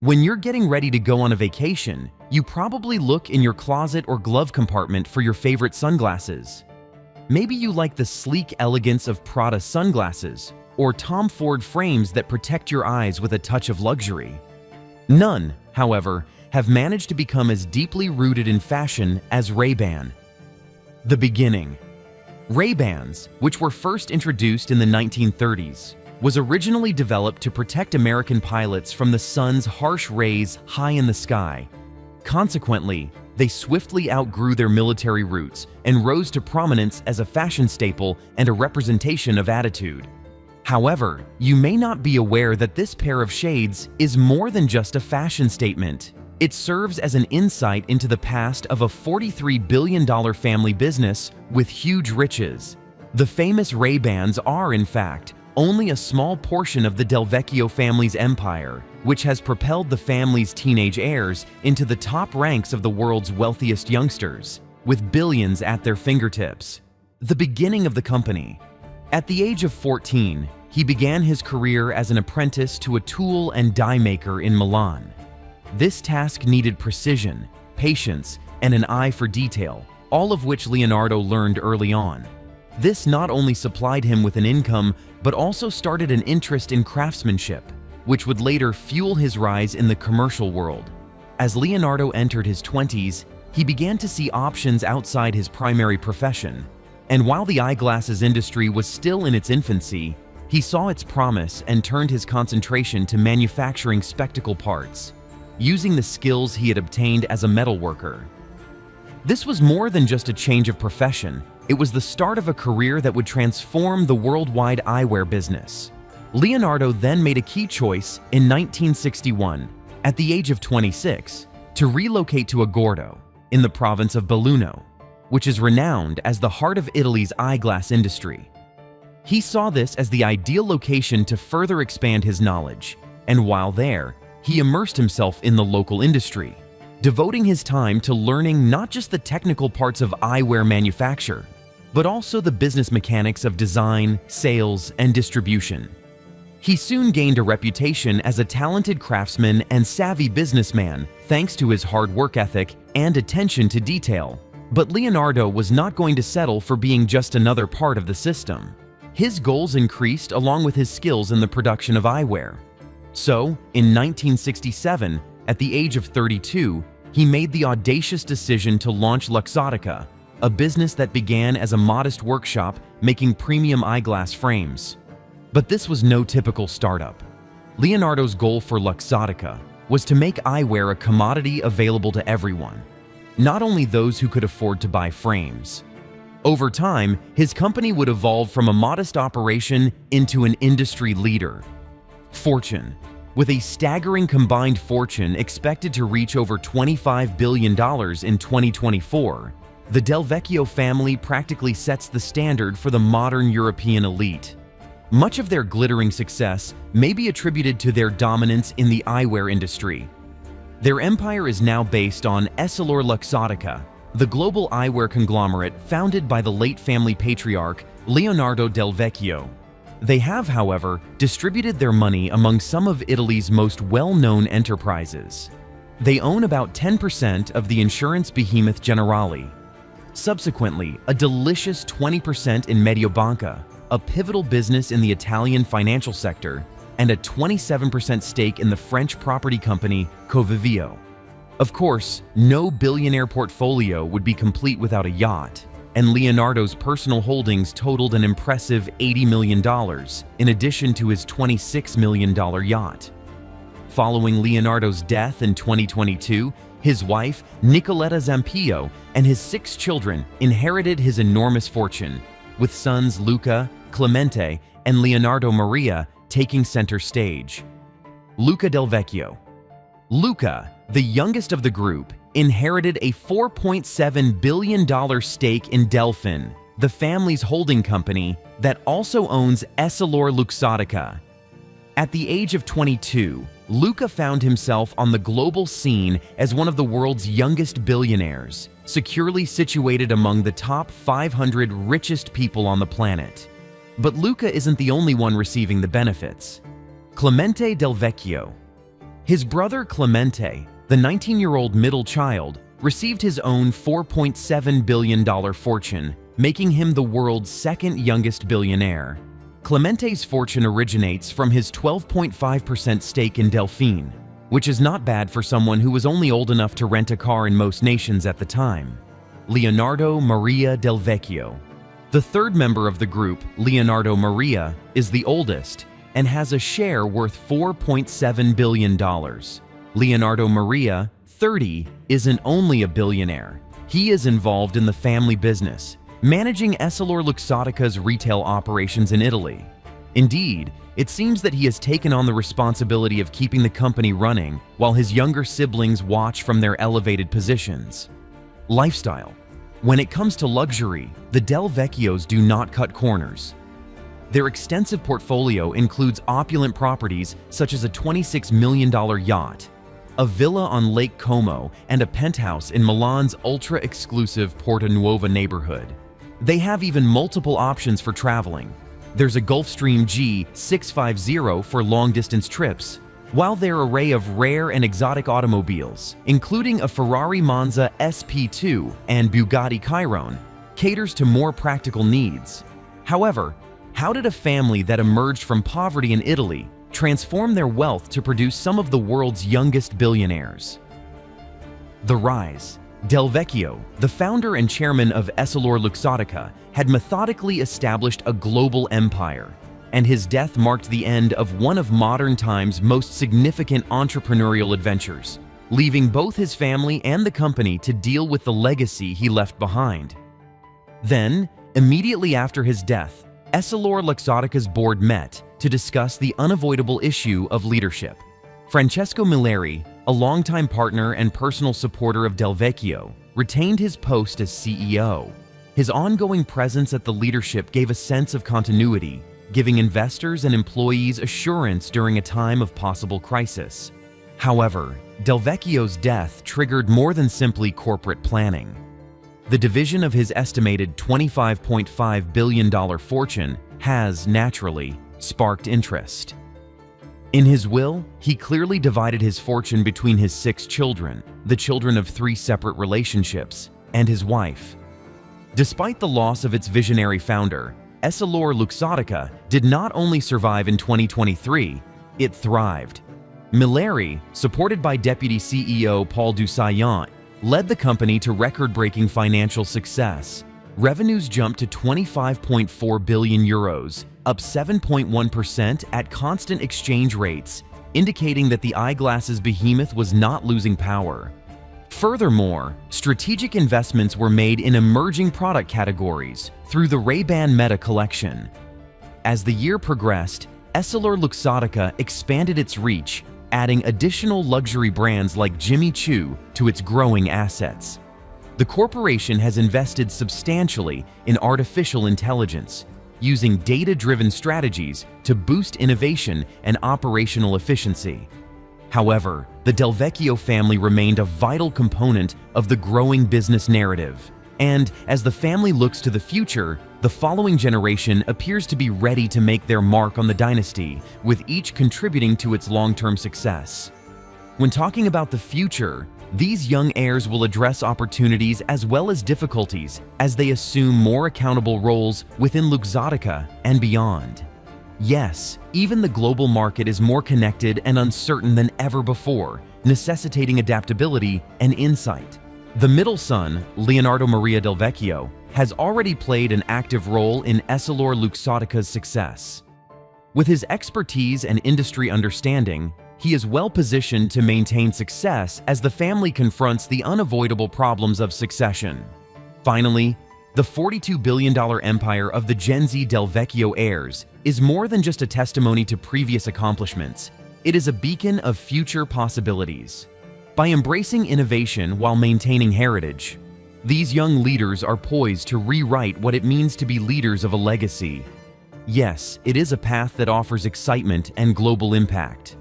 When you're getting ready to go on a vacation, you probably look in your closet or glove compartment for your favorite sunglasses. Maybe you like the sleek elegance of Prada sunglasses or Tom Ford frames that protect your eyes with a touch of luxury. None, however, have managed to become as deeply rooted in fashion as Rayban. The beginning. Raybans, which were first introduced in the 1930s, was originally developed to protect American pilots from the sun's harsh rays high in the sky. Consequently, they swiftly outgrew their military roots and rose to prominence as a fashion staple and a representation of attitude. However, you may not be aware that this pair of shades is more than just a fashion statement. It serves as an insight into the past of a $43 billion family business with huge riches. The famous Raybans are, in fact, only a small portion of the Del Vecchio family's empire, which has propelled the family's teenage heirs into the top ranks of the world's wealthiest youngsters, with billions at their fingertips. The beginning of the company. At the age of 14, he began his career as an apprentice to a tool and die maker in Milan. This task needed precision, patience, and an eye for detail, all of which Leonardo learned early on. This not only supplied him with an income, but also started an interest in craftsmanship, which would later fuel his rise in the commercial world. As Leonardo entered his 20s, he began to see options outside his primary profession. And while the eyeglasses industry was still in its infancy, he saw its promise and turned his concentration to manufacturing spectacle parts, using the skills he had obtained as a metalworker. This was more than just a change of profession. It was the start of a career that would transform the worldwide eyewear business. Leonardo then made a key choice in 1961, at the age of 26, to relocate to Agordo, in the province of Belluno, which is renowned as the heart of Italy's eyeglass industry. He saw this as the ideal location to further expand his knowledge, and while there, he immersed himself in the local industry, devoting his time to learning not just the technical parts of eyewear manufacture, but also the business mechanics of design, sales, and distribution. He soon gained a reputation as a talented craftsman and savvy businessman thanks to his hard work ethic and attention to detail. But Leonardo was not going to settle for being just another part of the system. His goals increased along with his skills in the production of eyewear. So, in 1967, at the age of 32, he made the audacious decision to launch Luxottica, a business that began as a modest workshop making premium eyeglass frames. But this was no typical startup. Leonardo's goal for Luxottica was to make eyewear a commodity available to everyone, not only those who could afford to buy frames. Over time, his company would evolve from a modest operation into an industry leader. Fortune. With a staggering combined fortune expected to reach over $25 billion in 2024, the Del Vecchio family practically sets the standard for the modern European elite. Much of their glittering success may be attributed to their dominance in the eyewear industry. Their empire is now based on Luxottica, the global eyewear conglomerate founded by the late family patriarch Leonardo Del Vecchio. They have, however, distributed their money among some of Italy's most well-known enterprises. They own about 10% of the insurance behemoth Generali. Subsequently, a delicious 20% in Mediobanca, a pivotal business in the Italian financial sector, and a 27% stake in the French property company Covivio. Of course, no billionaire portfolio would be complete without a yacht, and Leonardo's personal holdings totaled an impressive $80 million, in addition to his $26 million yacht. Following Leonardo's death in 2022, his wife, Nicoletta Zampillo, and his 6 children inherited his enormous fortune, with sons Luca, Clemente, and Leonardo Maria taking center stage. Luca Del Vecchio. Luca, the youngest of the group, inherited a $4.7 billion stake in Delphin, the family's holding company that also owns Luxottica. At the age of 22, Luca found himself on the global scene as one of the world's youngest billionaires, securely situated among the top 500 richest people on the planet. But Luca isn't the only one receiving the benefits. Clemente Del Vecchio. His brother Clemente, the 19-year-old middle child, received his own $4.7 billion fortune, making him the world's second youngest billionaire. Clemente's fortune originates from his 12.5% stake in Delphine, which is not bad for someone who was only old enough to rent a car in most nations at the time. Leonardo Maria Del Vecchio. The third member of the group, Leonardo Maria, is the oldest and has a share worth $4.7 billion. Leonardo Maria, 30, isn't only a billionaire. He is involved in the family business, managing EssilorLuxottica's retail operations in Italy. Indeed, it seems that he has taken on the responsibility of keeping the company running while his younger siblings watch from their elevated positions. Lifestyle. When it comes to luxury, the Del Vecchios do not cut corners. Their extensive portfolio includes opulent properties such as a $26 million yacht, a villa on Lake Como, and a penthouse in Milan's ultra-exclusive Porta Nuova neighborhood. They have even multiple options for traveling. There's a Gulfstream G650 for long-distance trips, while their array of rare and exotic automobiles, including a Ferrari Monza SP2 and Bugatti Chiron, caters to more practical needs. However, how did a family that emerged from poverty in Italy transform their wealth to produce some of the world's youngest billionaires? The rise. Del Vecchio, the founder and chairman of EssilorLuxottica, had methodically established a global empire, and his death marked the end of one of modern time's most significant entrepreneurial adventures, leaving both his family and the company to deal with the legacy he left behind. Then, immediately after his death, EssilorLuxottica's board met to discuss the unavoidable issue of leadership. Francesco Milleri, a longtime partner and personal supporter of Del Vecchio, retained his post as CEO. His ongoing presence at the leadership gave a sense of continuity, giving investors and employees assurance during a time of possible crisis. However, Del Vecchio's death triggered more than simply corporate planning. The division of his estimated $25.5 billion fortune has, naturally, sparked interest. In his will, he clearly divided his fortune between his 6 children, the children of 3 separate relationships, and his wife. Despite the loss of its visionary founder, EssilorLuxottica did not only survive in 2023, it thrived. Milleri, supported by Deputy CEO Paul du Saillant, led the company to record-breaking financial success. Revenues jumped to €25.4 billion, up 7.1% at constant exchange rates, indicating that the eyeglasses behemoth was not losing power. Furthermore, strategic investments were made in emerging product categories through the Rayban Meta collection. As the year progressed, EssilorLuxottica expanded its reach, adding additional luxury brands like Jimmy Choo to its growing assets. The corporation has invested substantially in artificial intelligence, using data-driven strategies to boost innovation and operational efficiency. However, the Del Vecchio family remained a vital component of the growing business narrative. And as the family looks to the future, the following generation appears to be ready to make their mark on the dynasty, with each contributing to its long-term success. When talking about the future, these young heirs will address opportunities as well as difficulties as they assume more accountable roles within Luxottica and beyond. Yes, even the global market is more connected and uncertain than ever before, necessitating adaptability and insight. The middle son, Leonardo Maria Del Vecchio, has already played an active role in EssilorLuxottica's success. With his expertise and industry understanding, he is well positioned to maintain success as the family confronts the unavoidable problems of succession. Finally, the $42 billion empire of the Gen-Z Del Vecchio heirs is more than just a testimony to previous accomplishments. It is a beacon of future possibilities. By embracing innovation while maintaining heritage, these young leaders are poised to rewrite what it means to be leaders of a legacy. Yes, it is a path that offers excitement and global impact.